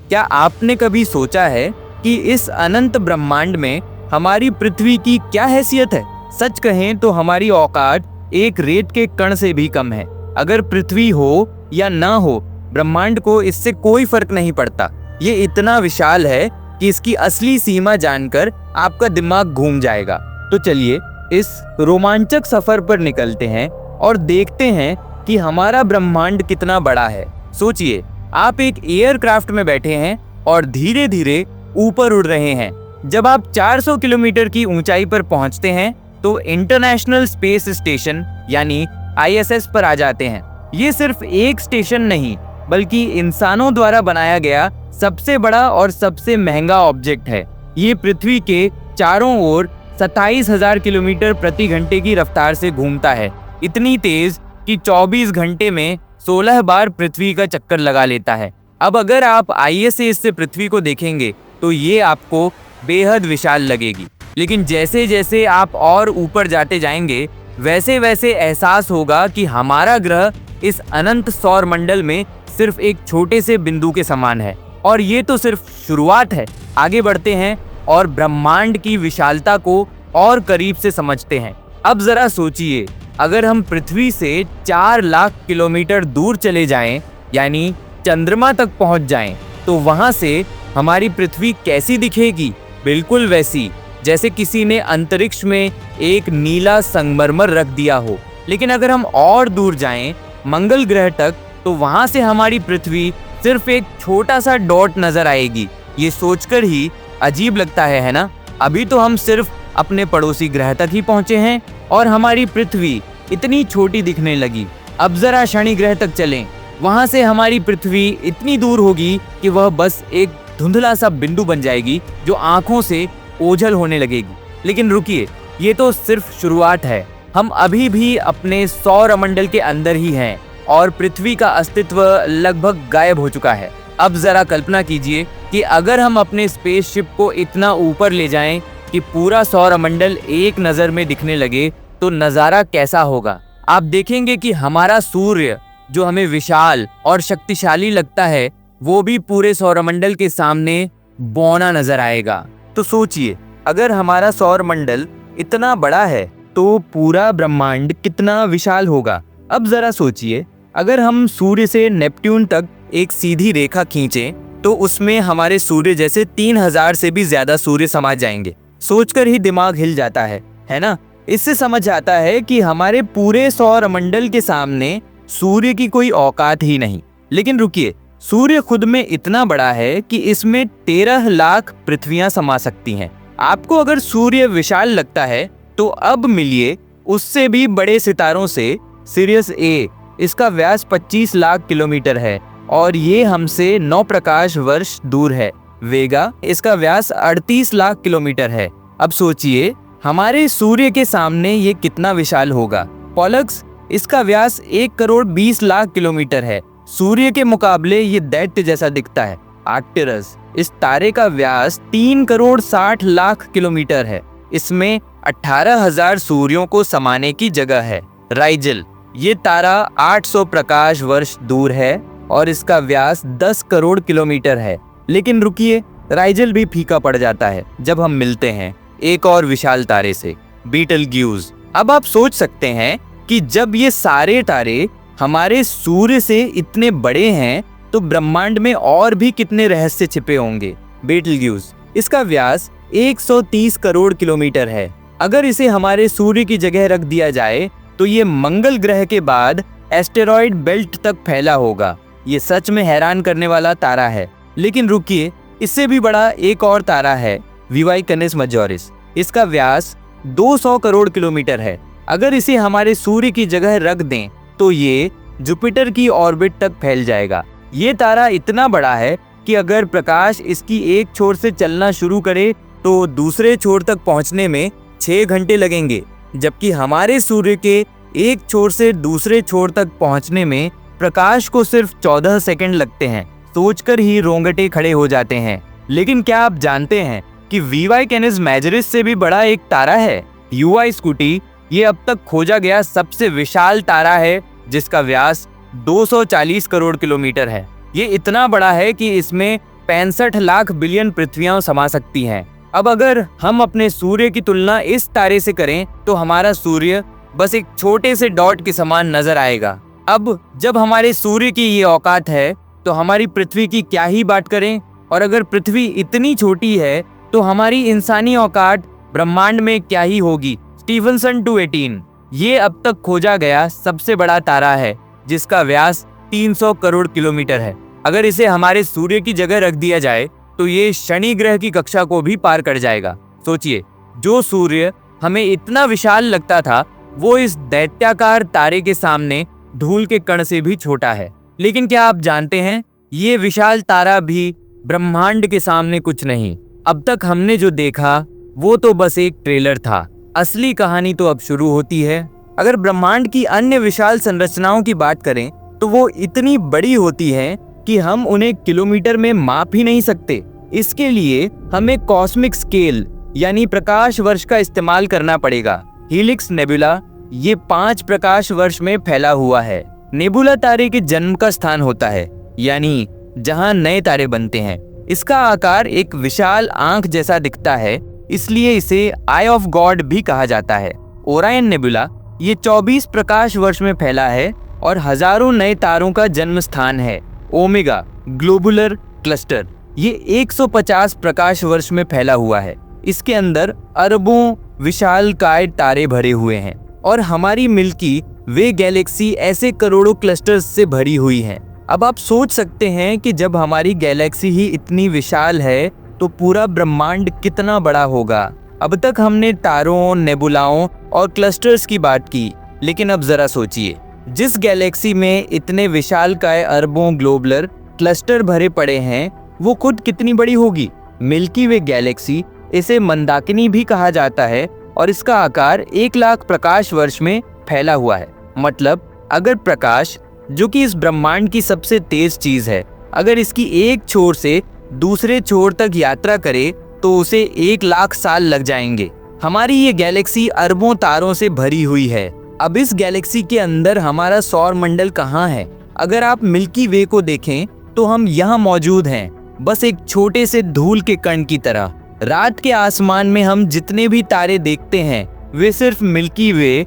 क्या आपने कभी सोचा है कि इस अनंत ब्रह्मांड में हमारी पृथ्वी की क्या हैसियत है? सच कहें तो हमारी औकात एक रेत के कण से भी कम है। अगर पृथ्वी हो या ना हो, ब्रह्मांड को इससे कोई फर्क नहीं पड़ता। ये इतना विशाल है कि इसकी असली सीमा जानकर आपका दिमाग घूम जाएगा। तो चलिए इस रोमांचक सफर पर निकलते हैं और देखते हैं कि हमारा ब्रह्मांड कितना बड़ा है। सोचिए, आप एक एयरक्राफ्ट में बैठे हैं और धीरे धीरे ऊपर उड़ रहे हैं। जब आप 400 किलोमीटर की ऊंचाई पर पहुंचते हैं तो इंटरनेशनल स्पेस स्टेशन यानी ISS पर आ जाते हैं। ये सिर्फ एक स्टेशन नहीं, बल्कि इंसानों द्वारा बनाया गया सबसे बड़ा और सबसे महंगा ऑब्जेक्ट है। ये पृथ्वी के चारों ओर 27,000 किलोमीटर प्रति घंटे की रफ्तार से घूमता है, इतनी तेज कि 24 घंटे में 16 बार पृथ्वी का चक्कर लगा लेता है। अब अगर आप ISS से पृथ्वी को देखेंगे तो ये आपको बेहद विशाल लगेगी, लेकिन जैसे जैसे आप और ऊपर जाते जाएंगे वैसे वैसे एहसास होगा कि हमारा ग्रह इस अनंत सौर मंडल में सिर्फ एक छोटे से बिंदु के समान है। और ये तो सिर्फ शुरुआत है। आगे बढ़ते हैं और ब्रह्मांड की विशालता को और करीब से समझते हैं। अब जरा सोचिए, अगर हम पृथ्वी से 4 लाख किलोमीटर दूर चले जाएं, यानी चंद्रमा तक पहुंच जाएं, तो वहां से हमारी पृथ्वी कैसी दिखेगी? बिल्कुल वैसी जैसे किसी ने अंतरिक्ष में एक नीला संगमरमर रख दिया हो। लेकिन अगर हम और दूर जाएं, मंगल ग्रह तक, तो वहां से हमारी पृथ्वी सिर्फ एक छोटा सा डॉट नजर आएगी। ये सोचकर ही अजीब लगता है ना? अभी तो हम सिर्फ अपने पड़ोसी ग्रह तक ही पहुंचे हैं और हमारी पृथ्वी इतनी छोटी दिखने लगी। अब जरा शनि ग्रह तक चलें, वहां से हमारी पृथ्वी इतनी दूर होगी कि वह बस एक धुंधला सा बिंदु बन जाएगी जो आंखों से ओझल होने लगेगी। लेकिन रुकिए, ये तो सिर्फ शुरुआत है। हम अभी भी अपने सौर मंडल के अंदर ही हैं और पृथ्वी का अस्तित्व लगभग गायब हो चुका है। अब जरा कल्पना कीजिए कि अगर हम अपने स्पेसशिप को इतना ऊपर ले जाएं कि पूरा सौर मंडल एक नज़र में दिखने लगे, तो नज़ारा कैसा होगा? आप देखेंगे कि हमारा सूर्य, जो हमें विशाल और शक्तिशाली लगता है, वो भी पूरे सौरमंडल के सामने बौना नजर आएगा। तो सोचिए, अगर हमारा सौरमंडल इतना बड़ा है तो पूरा ब्रह्मांड कितना विशाल होगा। अब जरा सोचिए, अगर हम सूर्य से नेपट्यून तक एक सीधी रेखा खींचें तो उसमें हमारे सूर्य जैसे 3000 से भी ज्यादा सूर्य समा जाएंगे। सोचकर ही दिमाग हिल जाता है ना? इससे समझ आता है कि हमारे पूरे सौरमंडल के सामने सूर्य की कोई औकात ही नहीं। लेकिन रुकिए, सूर्य खुद में इतना बड़ा है कि इसमें 13 लाख पृथ्वियां समा सकती हैं। आपको अगर सूर्य विशाल लगता है तो अब मिलिए उससे भी बड़े सितारों से। सिरियस A, इसका व्यास 25 लाख किलोमीटर है और ये हमसे 9 प्रकाश वर्ष दूर है। वेगा, इसका व्यास 38 लाख किलोमीटर है। अब सोचिए हमारे सूर्य के सामने ये कितना विशाल होगा। पोलक्स, इसका व्यास 1 करोड़ 20 लाख किलोमीटर है। सूर्य के मुकाबले ये दैत्य जैसा दिखता है। आर्कटुरस, इस तारे का व्यास 3 करोड़ 60 लाख किलोमीटर है। इसमें 18,000 सूर्यों को समाने की जगह है। राइजल, ये तारा 800 प्रकाश वर्ष दूर है और इसका व्यास 10 करोड़ किलोमीटर है। लेकिन रुकिए, राइजल भी फीका पड़ जाता है जब हम मिलते हैं एक और विशाल तारे से, बीटलग्यूज। अब आप सोच सकते हैं कि जब ये सारे तारे हमारे सूर्य से इतने बड़े हैं तो ब्रह्मांड में और भी कितने रहस्य छिपे होंगे। बीटलग्यूज, इसका व्यास 130 करोड़ किलोमीटर है। अगर इसे हमारे सूर्य की जगह रख दिया जाए तो ये मंगल ग्रह के बाद एस्टेरॉयड बेल्ट तक फैला होगा। ये सच में हैरान करने वाला तारा है। लेकिन रुकिए, इससे भी बड़ा एक और तारा है, वीवाई कैनिस मेजॉरिस। इसका व्यास 200 करोड़ किलोमीटर है। अगर इसे हमारे सूर्य की जगह रख दें तो ये जुपिटर की ऑर्बिट तक फैल जाएगा। ये तारा इतना बड़ा है कि अगर प्रकाश इसकी एक छोर से चलना शुरू करे तो दूसरे छोर तक पहुंचने में 6 घंटे लगेंगे, जबकि हमारे सूर्य के एक छोर से दूसरे छोर तक पहुंचने में प्रकाश को सिर्फ 14 सेकंड लगते हैं। सोचकर ही रोंगटे खड़े हो जाते हैं। लेकिन क्या आप जानते हैं कि वीवाई कैनिस मेजॉरिस से भी बड़ा एक तारा है, यूआई स्कूटी। ये अब तक खोजा गया सबसे विशाल तारा है जिसका व्यास 240 करोड़ किलोमीटर है। ये इतना बड़ा है कि इसमें 65 लाख बिलियन पृथ्वियां समा सकती हैं। अब अगर हम अपने सूर्य की तुलना इस तारे से करें तो हमारा सूर्य बस एक छोटे से डॉट के समान नजर आएगा। अब जब हमारे सूर्य की ये औकात है तो हमारी पृथ्वी की क्या ही बात करें। और अगर पृथ्वी इतनी छोटी है तो हमारी इंसानी औकात ब्रह्मांड में क्या ही होगी। स्टीफनसन 218 ये अब तक खोजा गया सबसे बड़ा तारा है जिसका व्यास 300 करोड़ किलोमीटर है। अगर इसे हमारे सूर्य की जगह रख दिया जाए तो ये शनि ग्रह की कक्षा को भी पार कर जाएगा। सोचिए, जो सूर्य हमें इतना विशाल लगता था वो इस दैत्याकार तारे के सामने धूल के कण से भी छोटा है। लेकिन क्या आप जानते हैं, ये विशाल तारा भी ब्रह्मांड के सामने कुछ नहीं। अब तक हमने जो देखा वो तो बस एक ट्रेलर था, असली कहानी तो अब शुरू होती है। अगर ब्रह्मांड की अन्य विशाल संरचनाओं की बात करें तो वो इतनी बड़ी होती हैं कि हम उन्हें किलोमीटर में माप ही नहीं सकते। इसके लिए हमें कॉस्मिक स्केल यानी प्रकाश वर्ष का इस्तेमाल करना पड़ेगा। हीलिक्स नेबुला ये 5 प्रकाश वर्ष में फैला हुआ है। नेबुला तारे के जन्म का स्थान होता है, यानी जहां नए तारे बनते हैं। इसका आकार एक विशाल आंख जैसा दिखता है, इसलिए इसे आई ऑफ गॉड भी कहा जाता है। ओरायन नेबुला ये 24 प्रकाश वर्ष में फैला है और हजारों नए तारों का जन्म स्थान है। ओमेगा ग्लोबुलर क्लस्टर ये 150 प्रकाश वर्ष में फैला हुआ है। इसके अंदर अरबों विशालकाय तारे भरे हुए हैं और हमारी मिल्की वे गैलेक्सी ऐसे करोड़ों क्लस्टर्स से भरी हुई है। अब आप सोच सकते हैं कि जब हमारी गैलेक्सी ही इतनी विशाल है तो पूरा ब्रह्मांड कितना बड़ा होगा। अब तक हमने तारों, नेबुलाओं और क्लस्टर्स की बात की, लेकिन अब जरा सोचिए, जिस गैलेक्सी में इतने विशालकाय अरबों ग्लोबुलर क्लस्टर भरे पड़े हैं वो खुद कितनी बड़ी होगी। मिल्की वे गैलेक्सी, इसे मंदाकिनी भी कहा जाता है और इसका आकार 1 लाख प्रकाश वर्ष में फैला हुआ है। मतलब अगर प्रकाश, जो कि इस ब्रह्मांड की सबसे तेज चीज है, अगर इसकी एक छोर से दूसरे छोर तक यात्रा करे तो उसे 1 लाख साल लग जाएंगे। हमारी ये गैलेक्सी अरबों तारों से भरी हुई है। अब इस गैलेक्सी के अंदर हमारा सौर मंडल कहाँ है? अगर आप मिल्की वे को देखें तो हम यहाँ मौजूद हैं, बस एक छोटे से धूल के कण की तरह। रात के आसमान में हम जितने भी तारे देखते हैं वे सिर्फ मिल्की वे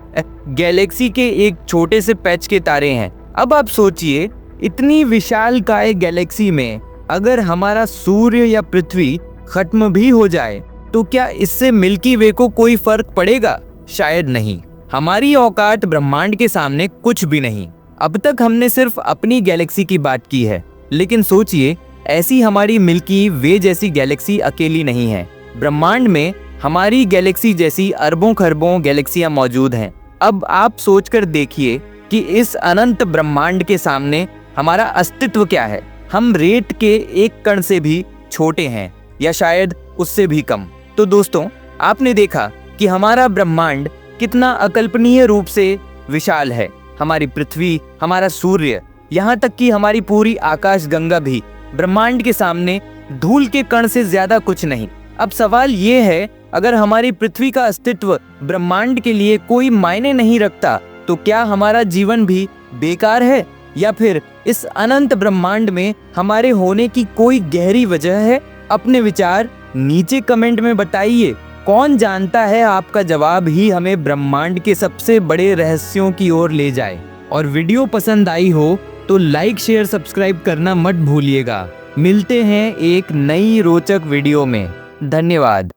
गैलेक्सी के एक छोटे से पैच के तारे हैं। अब आप सोचिए, इतनी विशालकाय गैलेक्सी में अगर हमारा सूर्य या पृथ्वी खत्म भी हो जाए तो क्या इससे मिल्की वे को कोई फर्क पड़ेगा? शायद नहीं। हमारी औकात ब्रह्मांड के सामने कुछ भी नहीं। अब तक हमने सिर्फ अपनी गैलेक्सी की बात की है, लेकिन सोचिए, ऐसी हमारी मिल्की वे जैसी गैलेक्सी अकेली नहीं है। ब्रह्मांड में हमारी गैलेक्सी जैसी अरबों खरबों गैलेक्सियां मौजूद हैं। अब आप सोचकर देखिए कि इस अनंत ब्रह्मांड के सामने हमारा अस्तित्व क्या है। हम रेत के एक कण से भी छोटे हैं, या शायद उससे भी कम। तो दोस्तों, आपने देखा कि हमारा ब्रह्मांड कितना अकल्पनीय रूप से विशाल है। हमारी पृथ्वी, हमारा सूर्य, यहाँ तक कि हमारी पूरी आकाश गंगा भी ब्रह्मांड के सामने धूल के कण से ज्यादा कुछ नहीं। अब सवाल ये है, अगर हमारी पृथ्वी का अस्तित्व ब्रह्मांड के लिए कोई मायने नहीं रखता तो क्या हमारा जीवन भी बेकार है, या फिर इस अनंत ब्रह्मांड में हमारे होने की कोई गहरी वजह है? अपने विचार नीचे कमेंट में बताइए। कौन जानता है, आपका जवाब ही हमें ब्रह्मांड के सबसे बड़े रहस्यों की ओर ले जाए। और वीडियो पसंद आई हो तो लाइक, शेयर, सब्सक्राइब करना मत भूलिएगा। मिलते हैं एक नई रोचक वीडियो में। धन्यवाद।